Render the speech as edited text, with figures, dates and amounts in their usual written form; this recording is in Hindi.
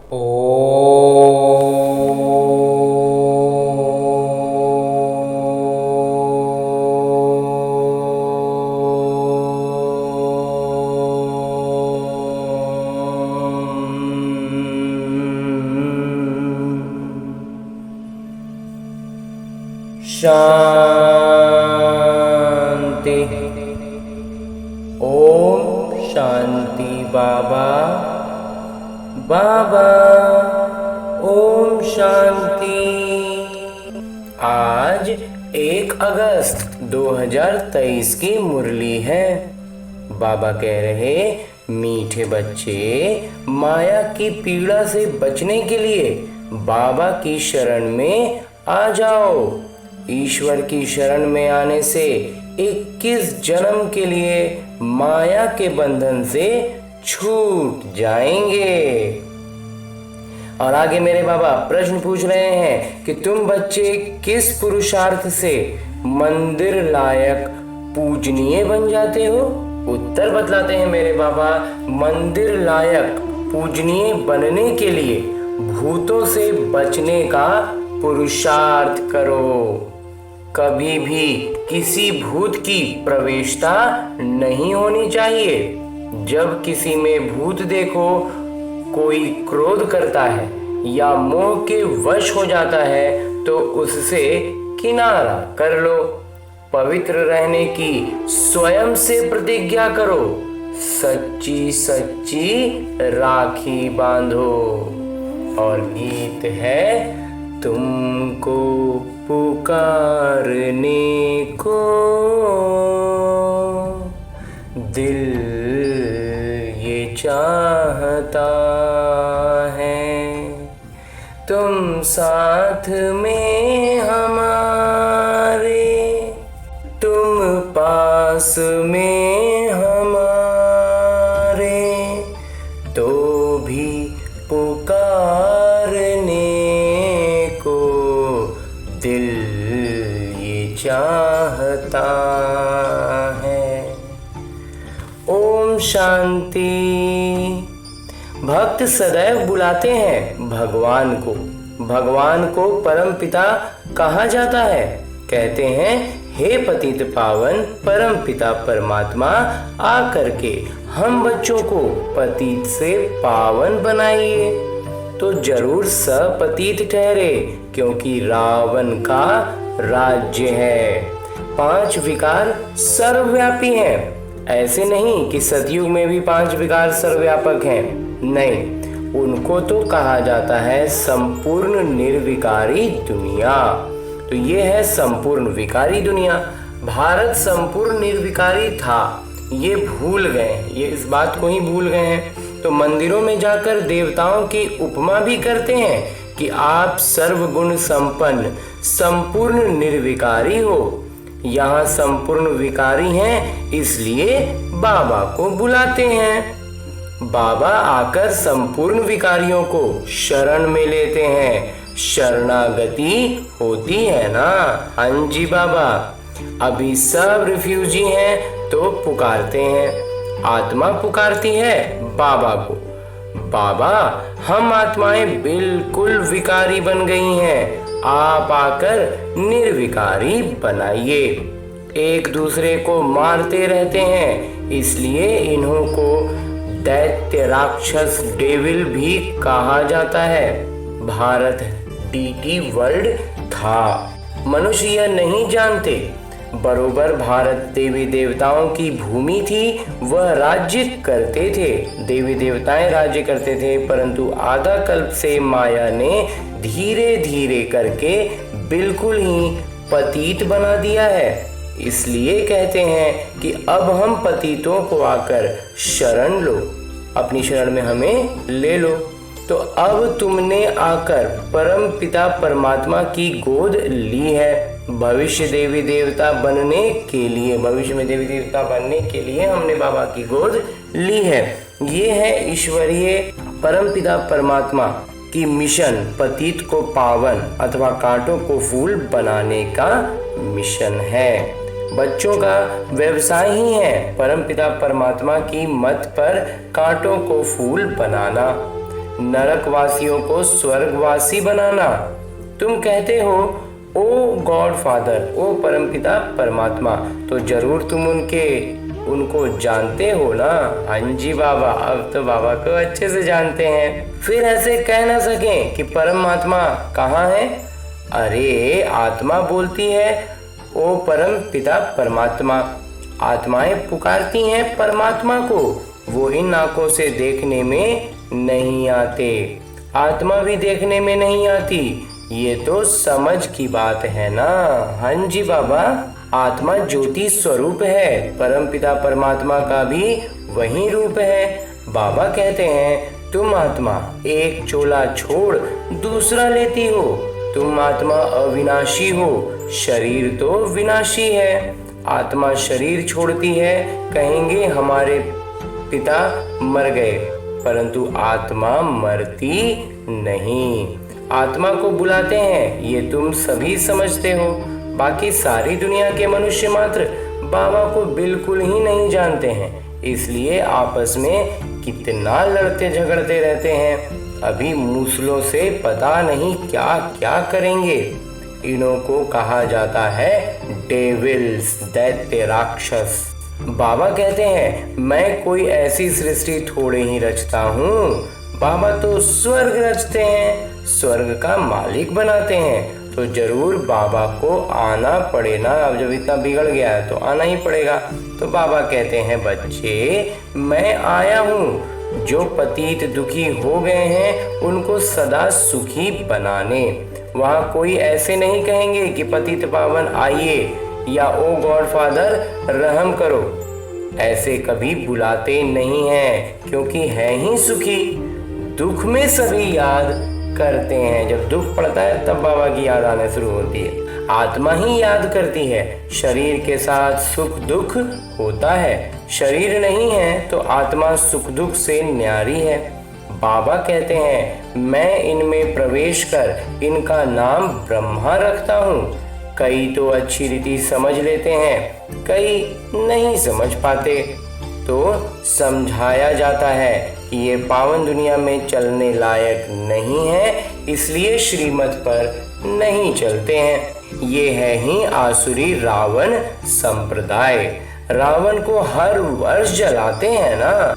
शांति। ओम शांति। बाबा बाबा ओम शांति। आज 1 अगस्त 2023 की मुरली है। बाबा कह रहे, मीठे बच्चे, माया की पीड़ा से बचने के लिए बाबा की शरण में आ जाओ। ईश्वर की शरण में आने से 21 जन्म के लिए माया के बंधन से छूट जाएंगे। और आगे मेरे बाबा प्रश्न पूछ रहे हैं कि तुम बच्चे किस पुरुषार्थ से मंदिर लायक पूजनीय बन जाते हो। उत्तर बतलाते हैं मेरे बाबा, मंदिर लायक पूजनीय बनने के लिए भूतों से बचने का पुरुषार्थ करो। कभी भी किसी भूत की प्रवेशता नहीं होनी चाहिए। जब किसी में भूत देखो, कोई क्रोध करता है या मोह के वश हो जाता है तो उससे किनारा कर लो। पवित्र रहने की स्वयं से प्रतिज्ञा करो। सच्ची सच्ची राखी बांधो। और गीत है, तुमको पुकारने को दिल ये चाहता है, तुम साथ में हमारे, तुम पास में हमारे, तो भी पुकारने को दिल ये चाहता है। ओम शांति। भक्त सदैव बुलाते हैं भगवान को। भगवान को परम पिता कहा जाता है। कहते हैं, हे पतित पावन परम पिता परमात्मा, आकर के हम बच्चों को पतित से पावन बनाइए। तो जरूर सपतित ठहरे, क्योंकि रावण का राज्य है। 5 विकार सर्वव्यापी हैं। ऐसे नहीं कि सतयुग में भी 5 विकार सर्वव्यापक हैं। नहीं, उनको तो कहा जाता है संपूर्ण निर्विकारी दुनिया। तो ये है संपूर्ण विकारी दुनिया। भारत संपूर्ण निर्विकारी था, ये भूल गए, ये इस बात को ही भूल गए हैं। तो मंदिरों में जाकर देवताओं की उपमा भी करते हैं कि आप सर्वगुण संपन्न संपूर्ण निर्विकारी हो। यहाँ संपूर्ण विकारी हैं, इसलिए बाबा को बुलाते हैं। बाबा आकर संपूर्ण विकारियों को शरण में लेते हैं। शरणागति होती है ना। हाँ जी बाबा, अभी सब रिफ्यूजी हैं तो पुकारते हैं। आत्मा पुकारती है बाबा को, बाबा हम आत्माएं बिल्कुल विकारी बन गई हैं, आप आकर निर्विकारी बनाइए। एक दूसरे को मारते रहते हैं, इसलिए इन्हों को दैत्य राक्षस डेविल भी कहा जाता है। भारत डीटी वर्ल्ड था। मनुष्य यह नहीं जानते, बरोबर भारत देवी देवताओं की भूमि थी, वह राज्य करते थे। देवी देवताएं राज्य करते थे, परंतु आधा कल्प से माया ने धीरे धीरे करके बिल्कुल ही पतित बना दिया है। इसलिए कहते हैं कि अब हम पतितों को आकर शरण लो, अपनी शरण में हमें ले लो। तो अब तुमने आकर परम पिता परमात्मा की गोद ली है। भविष्य देवी देवता बनने के लिए, भविष्य में देवी देवता बनने के लिए हमने बाबा की गोद ली है। ये है ईश्वरीय परम पिता परमात्मा की मिशन, पतित को पावन अथवा कांटों को फूल बनाने का मिशन है। बच्चों का व्यवसाय ही है परम पिता परमात्मा की मत पर कांटों को फूल बनाना। नरकवासियों को स्वर्गवासी बनाना। तुम कहते हो ओ गॉड फादर, ओ परमपिता परमात्मा, तो जरूर तुम उनको जानते हो ना। हाँ जी बाबा, अब तो बाबा को अच्छे से जानते हैं, फिर ऐसे कह ना सके कि परमात्मा कहाँ है। अरे आत्मा बोलती है ओ परम पिता परमात्मा, आत्माएं पुकारती हैं परमात्मा को, वो इन आंखों से देखने में नहीं आते, आत्मा भी देखने में नहीं आती, ये तो समझ की बात है ना। हाँ जी बाबा, आत्मा ज्योति स्वरूप है, परमपिता परमात्मा का भी वही रूप है। बाबा कहते हैं तुम आत्मा एक चोला छोड़ दूसरा लेती हो, तुम आत्मा अविनाशी हो, शरीर तो विनाशी है। आत्मा शरीर छोड़ती है, कहेंगे हमारे पिता मर गए, परंतु आत्मा मरती नहीं। आत्मा को बुलाते हैं, ये तुम सभी समझते हो। बाकी सारी दुनिया के मनुष्य मात्र बाबा को बिल्कुल ही नहीं जानते हैं, इसलिए आपस में कितना लड़ते झगड़ते रहते हैं। अभी मूसलों से पता नहीं क्या क्या करेंगे। इन्हों को कहा जाता है डेविल्स, दैत्य राक्षस। बाबा कहते हैं मैं कोई ऐसी सृष्टि थोड़े ही रचता हूँ, बाबा तो स्वर्ग रचते हैं, स्वर्ग का मालिक बनाते हैं, तो जरूर बाबा को आना पड़े ना। अब जब इतना बिगड़ गया है तो आना ही पड़ेगा। तो बाबा कहते हैं बच्चे मैं आया हूँ जो पतित दुखी हो गए हैं उनको सदा सुखी बनाने। वहाँ कोई ऐसे नहीं कहेंगे कि पतित पावन आइए या ओ गॉड फादर रहम करो, ऐसे कभी बुलाते नहीं हैं, क्योंकि है ही सुखी। दुख में सभी याद करते हैं, जब दुख पड़ता है तब बाबा की याद आने शुरू होती है। आत्मा ही याद करती है, शरीर के साथ सुख दुख होता है, शरीर नहीं है तो आत्मा सुख दुख से न्यारी है। बाबा कहते हैं मैं इनमें प्रवेश कर इनका नाम ब्रह्मा रखता हूँ। कई तो अच्छी रीति समझ लेते हैं, कई नहीं समझ पाते, तो समझाया जाता है कि ये पावन दुनिया में चलने लायक नहीं है, इसलिए श्रीमत पर नहीं चलते हैं। ये है ही आसुरी रावण संप्रदाय, रावण को हर वर्ष जलाते हैं ना।